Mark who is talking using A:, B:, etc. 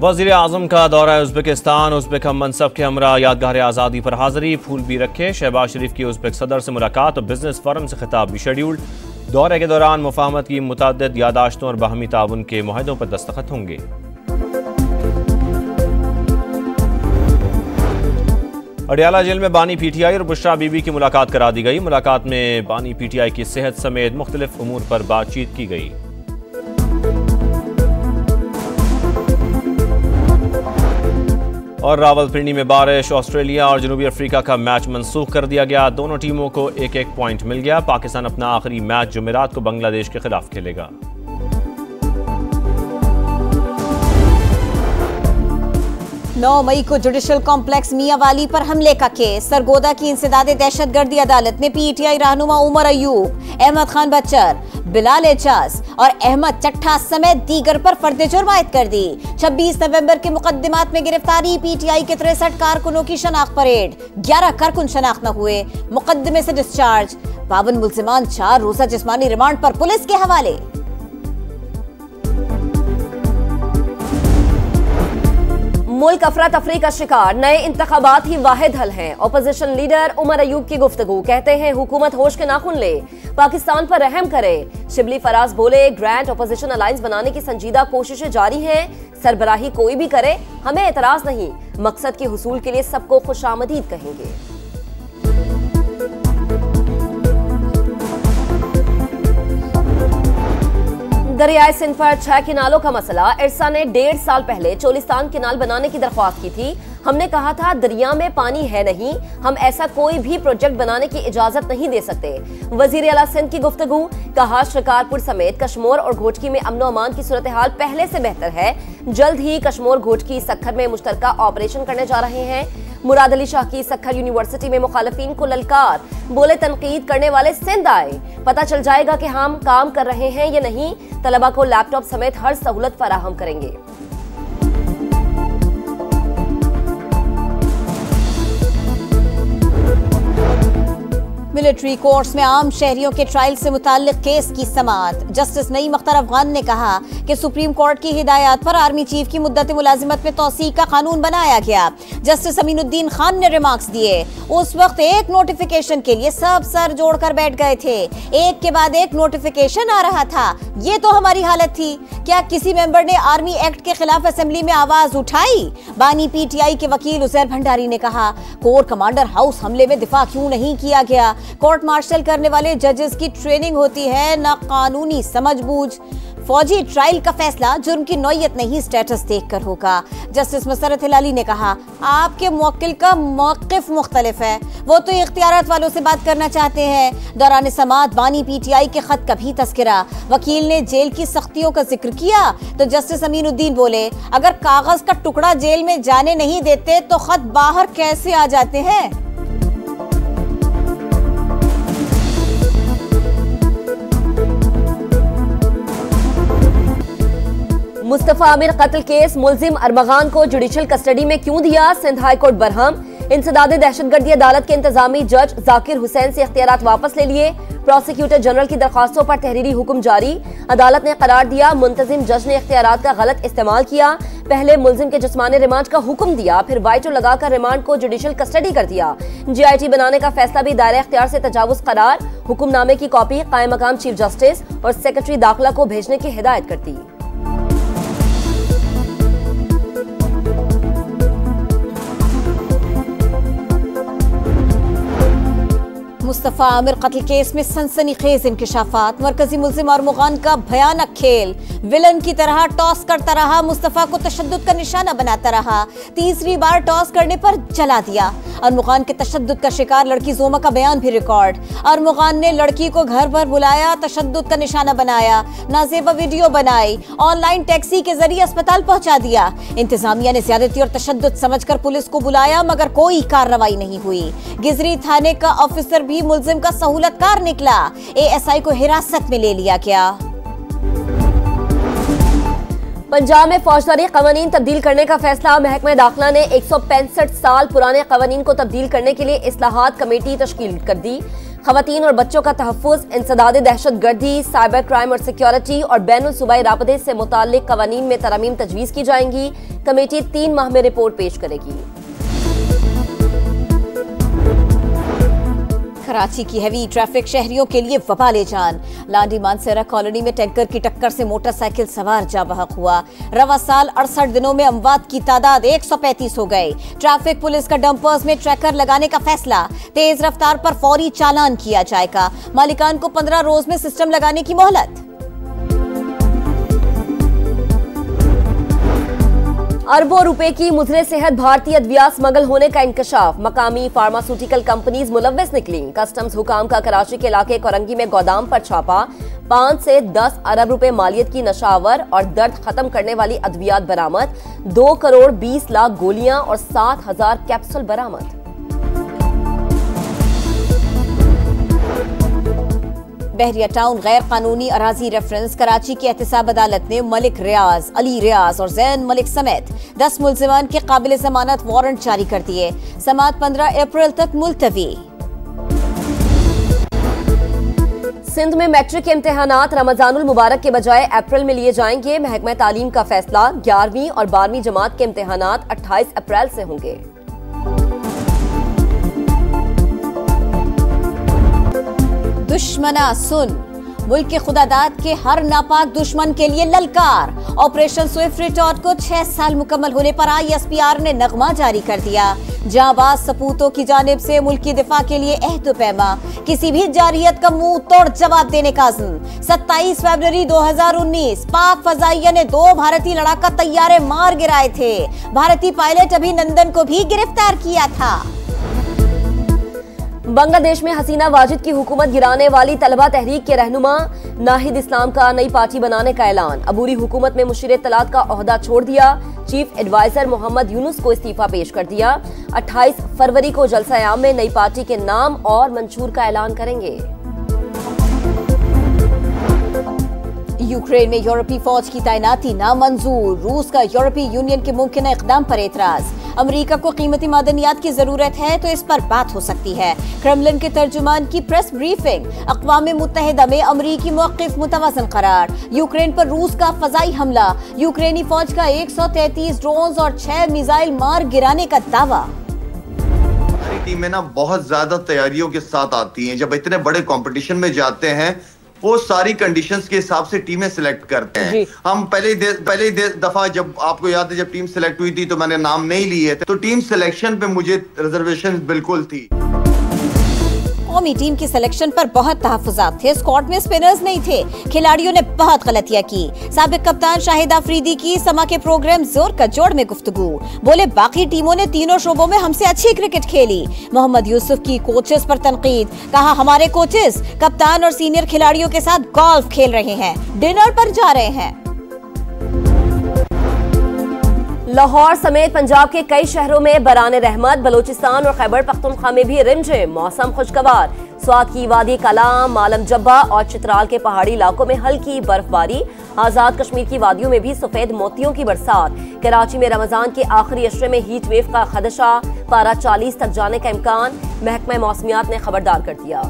A: वज़ीर आज़म का दौरा उज़्बेकिस्तान। उज़्बेक हम मनसब के हमरा यादगार आज़ादी पर हाज़िरी, फूल भी रखे। शहबाज शरीफ की उज़्बेक सदर से मुलाकात और बिजनेस फोरम से खिताब भी शेड्यूल्ड। दौरे के दौरान मुफाहमत की मुतअद्दिद यादाश्तों और बाहमी ताउन के मुआहदों पर दस्तखत होंगे। अडियाला जेल में बानी पीटीआई और बुशरा बीबी की मुलाकात करा दी गई। मुलाकात में बानी पीटीआई की सेहत समेत मुख्तलिफ उमूर पर बातचीत की गई। और रावलपिंडी में बारिश, ऑस्ट्रेलिया और जनूबी अफ्रीका का मैच मनसूख कर दिया गया। दोनों टीमों को एक एक पॉइंट मिल गया। पाकिस्तान अपना आखिरी मैच जुमेरात को बांग्लादेश के खिलाफ खेलेगा।
B: 9 मई को जुडिशल कॉम्प्लेक्स मियांवाली पर हमले का केस। सरगोदा की इंसदादे दहशतगर्दी अदालत ने पीटीआई रहनुमा उमर अयूब, अहमद खान बच्चर, बिलाल एजाज और अहमद चट्ठा समेत दीगर पर फर्द जुर्म आयद कर दी। 26 नवंबर के मुकदमात में गिरफ्तारी। पीटीआई के 63 कारकुनों की शनाख्त परेड, 11 कारकुन शनाख्त न हुए, मुकदमे से डिस्चार्ज। 52 मुल्जिमान 4 रोजा जिस्मानी रिमांड पर पुलिस के हवाले। मुल्क अफरा तफरी का शिकार, नए इंतखाबात ही वाहिद हल हैं। अपोजिशन लीडर उमर अयूब की गुफ्तगू, कहते हैं हुकूमत होश के नाखून ले, पाकिस्तान पर रहम करे। शिबली फराज बोले, ग्रैंड अपोजिशन अलायंस बनाने की संजीदा कोशिशें जारी हैं। सरबराही कोई भी करे, हमें एतराज नहीं। मकसद के हुसूल के लिए सबको खुशामदीद कहेंगे। दरियाए सिंध पर 6 किनालों का मसला। इरसा ने 1.5 साल पहले चोलिस्तान किनाल बनाने की दरख्वास्त की थी। हमने कहा था दरिया में पानी है नहीं, हम ऐसा कोई भी प्रोजेक्ट बनाने की इजाजत नहीं दे सकते। वजीर आला सिंध की गुफ्तगू, कहा शिकारपुर समेत कश्मोर और घोटकी में अमन अमान की सूरत हाल पहले से बेहतर है। जल्द ही कश्मोर घोटकी सखर में मुश्तरका ऑपरेशन करने जा रहे हैं। मुराद अली शाह की सखर यूनिवर्सिटी में मुखालिफिन को ललकार, बोले तनकीद करने वाले सिंध आए, पता चल जाएगा कि हम काम कर रहे हैं या नहीं। तलबा को लैपटॉप समेत हर सहूलत फराहम करेंगे। मिलिट्री कोर्ट्स में आम शहरियों के ट्रायल से मुताल्लिक केस की समाअत। जस्टिस नईम अख्तर अफगान ने कहा कि सुप्रीम कोर्ट की हिदायत पर आर्मी चीफ की मुद्दत मुलाजिमत में तौसीक का कानून बनाया गया। जस्टिस अमीनुद्दीन खान ने रिमार्क्स दिए, उस वक्त एक नोटिफिकेशन के लिए सब सर जोड़कर बैठ गए थे, एक के बाद एक नोटिफिकेशन आ रहा था। ये तो हमारी हालत थी। क्या किसी मेंबर ने आर्मी एक्ट के खिलाफ असेंबली में आवाज उठाई? बानी पीटीआई के वकील उजैर भंडारी ने कहा, कोर कमांडर हाउस हमले में दिफा क्यों नहीं किया गया? कोर्ट मार्शल करने वाले जजेस की ट्रेनिंग होती है, न कानूनी समझबूझ। फौजी ट्रायल का फैसला जुर्म की नौयत नहीं, स्टेटस देखकर होगा। जस्टिस मसरत हिलाली ने कहा, आपके मुवक्किल का मौक़िफ़ मुख्तलिफ है, वो तो इख्तियारात वालों से बात करना चाहते हैं। दौरान समाअत बानी पीटीआई के खत का भी तस्करा। वकील ने जेल की सख्तियों का जिक्र किया तो जस्टिस अमीनुद्दीन बोले, अगर कागज का टुकड़ा जेल में जाने नहीं देते तो खत बाहर कैसे आ जाते हैं? मुस्तफा आमिर कत्ल केस, मुलजिम अरमगान को जुडिशल कस्टडी में क्यों दिया? Sindh high court Barham. इंसदादे दहशतगर्दी अदालत के इंतजामी जज जाकिर हुसैन से इख्तियारात वापस ले लिए। प्रोसिक्यूटर जनरल की दरखास्तों पर तहरीरी हुक्म जारी। अदालत ने करार दिया, मुंतजिम जज ने इख्तियारात का गलत इस्तेमाल किया। पहले मुलजिम के जिस्मानी रिमांड का हुक्म दिया, फिर वाइटो लगाकर रिमांड को जुडिशल कस्टडी कर दिया। जीआईटी बनाने का फैसला भी दायरा इख्तियार से तजावुज करार। हुक्मनामे की कॉपी कायम मकाम चीफ जस्टिस और सेक्रेटरी दाखिला को भेजने की हिदायत कर दी। मुस्तफा आमिर कत्ल केस में सनसनीखेज इंकशाफात। मरकजी मुल्जिम अरमगान का भयानक खेल, विलन की तरह टॉस करता रहा, मुस्तफा को तशद्दुद का निशाना बनाता रहा। तीसरी बार टॉस करने पर जला दिया। अरमगान के तशद्दुद का शिकार लड़की जोमा का बयान भी रिकॉर्ड। अरमगान ने लड़की को घर पर बुलाया, तशद्दुद का निशाना बनाया, नाजेबा वीडियो बनाई, ऑनलाइन टैक्सी के जरिए अस्पताल पहुंचा दिया। इंतजामिया ने ज्यादती और तशद्दुद समझकर पुलिस को बुलाया, मगर कोई कार्रवाई नहीं हुई। गिजरी थाने का ऑफिसर भी मुल्जिम का सहूलतकार निकला। एएसआई को हिरासत में ले लिया गया। पंजाब में फौजदारी कवानीन तब्दील करने का फैसला। महकमा दाखिला ने 165 साल पुराने कवानीन को तब्दील करने के लिए इस्लाहात कमेटी तश्कील कर दी।
C: खवातीन और बच्चों का तहफ़्फ़ुज़, इंसदाद दहशतगर्दी, साइबर क्राइम और सिक्योरिटी और बैनुल सूबाई राबते से मुताल्लिक़ क़वानीन में तरमीम तजवीज़ की जाएंगी। कमेटी 3 माह में रिपोर्ट पेश करेगी।
B: कराची की हैवी ट्रैफिक शहरियों के लिए वबाले जान। लांडी मानसेरा कॉलोनी में टैंकर की टक्कर से मोटरसाइकिल सवार जाँ बहक हुआ। रवा साल 68 दिनों में अमवात की तादाद 135 हो गई। ट्रैफिक पुलिस का डंपर्स में ट्रैकर लगाने का फैसला। तेज रफ्तार पर फौरी चालान किया जाएगा। मालिकान को 15 रोज में सिस्टम लगाने की मोहलत।
C: अरबों रुपए की मुजरे सेहत भारतीय अद्वियात स्मगल होने का इंकशाफ। मकामी फार्मास्यूटिकल कंपनीज मुलव्वस निकली। कस्टम्स हुकाम का कराची के इलाके कोरंगी में गोदाम पर छापा। 5 से 10 अरब रुपए मालियत की नशावर और दर्द खत्म करने वाली अद्वियात बरामद। 2 करोड़ 20 लाख गोलियां और 7,000 कैप्सूल बरामद।
B: बहरिया टाउन गैर कानूनी अराजी रेफरेंस। कराची की एहतसाब अदालत ने मलिक रियाज, अली रियाज और जैन मलिक समेत 10 मुल्जिमान के काबिल जमानत वारंट जारी कर दिए। समाअत 15 अप्रैल तक मुलतवी।
C: सिंध में मैट्रिक के इम्तिहानात रमजानुल मुबारक के बजाय अप्रैल में लिए जाएंगे। महकमा तालीम का फैसला। 11वीं और 12वीं जमात के इम्तिहानात 28 अप्रैल से होंगे।
B: दुश्मना सुन, मुल्क के खुदादाद के हर नापाक दुश्मन के लिए ललकार। ऑपरेशन स्विफ्ट रिटॉर्ट को 6 साल मुकम्मल होने पर ISPR ने नगमा जारी कर दिया। जांबाज सपूतों की जानिब से मुल्क की दिफा के लिए अहद पैमा। किसी भी जारहियत का मुंह तोड़ जवाब देने का अज़्म। 27 फरवरी 2019 पाक फजाइया ने 2 भारतीय लड़ाका तैयारे मार गिराए थे। भारतीय पायलट अभिनंदन को भी गिरफ्तार किया था।
C: बांग्लादेश में हसीना वाजिद की हुकूमत गिराने वाली तलबा तहरीक के रहनुमा नाहिद इस्लाम का नई पार्टी बनाने का ऐलान। अबूरी हुकूमत में मुशीर इत्तलात का ओहदा छोड़ दिया। चीफ एडवाइजर मोहम्मद यूनुस को इस्तीफा पेश कर दिया। 28 फरवरी को जलसा-ए-आम में नई पार्टी के नाम और मंशूर का ऐलान करेंगे।
B: यूक्रेन में यूरोपीय फौज की तैनाती नामंजूर। रूस का यूरोपीय यूनियन के मुमकिन इकदाम पर एतराज। अमेरिका को कीमती मादनियात की जरूरत है तो इस पर बात हो सकती है। क्रेमलिन के तर्जुमान की प्रेस ब्रीफिंग। अक़वाम मुत्तहिदा में अमरीकी मौक़िफ़ मुतवाज़न करार। यूक्रेन पर रूस का फ़ज़ाई हमला। यूक्रेनी फौज का 133 ड्रोन्स और 6 मिसाइल मार गिराने का दावा।
D: टीमें ना बहुत ज्यादा तैयारियों के साथ आती हैं। जब इतने बड़े कंपटीशन में जाते हैं वो सारी कंडीशंस के हिसाब से टीमें सिलेक्ट करते हैं। हम पहले दफा जब आपको याद है जब टीम सिलेक्ट हुई थी तो मैंने नाम नहीं लिए थे, तो टीम सिलेक्शन पे मुझे रिजर्वेशन बिल्कुल थी।
B: कौमी टीम की सिलेक्शन पर बहुत तहफ़्फ़ुज़ात थे। स्क्वाड में स्पिनर्स नहीं थे। खिलाड़ियों ने बहुत गलतियां की। साबिक कप्तान शाहिद आफरीदी की समा के प्रोग्राम जोर का जोड़ में गुफ्तगू। बोले बाकी टीमों ने तीनों शोबों में हमसे अच्छी क्रिकेट खेली। मोहम्मद यूसुफ की कोचेस पर तनकीद। कहा हमारे कोचेस कप्तान और सीनियर खिलाड़ियों के साथ गोल्फ खेल रहे हैं, डिनर पर जा रहे हैं।
C: लाहौर समेत पंजाब के कई शहरों में बरान रहमत। बलोचिस्तान और खैबर पख्तूनख्वा में भी रिमझिम। मौसम खुशगवार। स्वात की वादी कलाम, मालम जब्बा और चित्राल के पहाड़ी इलाकों में हल्की बर्फबारी। आजाद कश्मीर की वादियों में भी सफेद मोतियों की बरसात। कराची में रमजान के आखिरी अशरे में हीट वेव का खदशा। पारा 40 तक जाने का इम्कान। महकमा मौसमियात ने खबरदार कर दिया।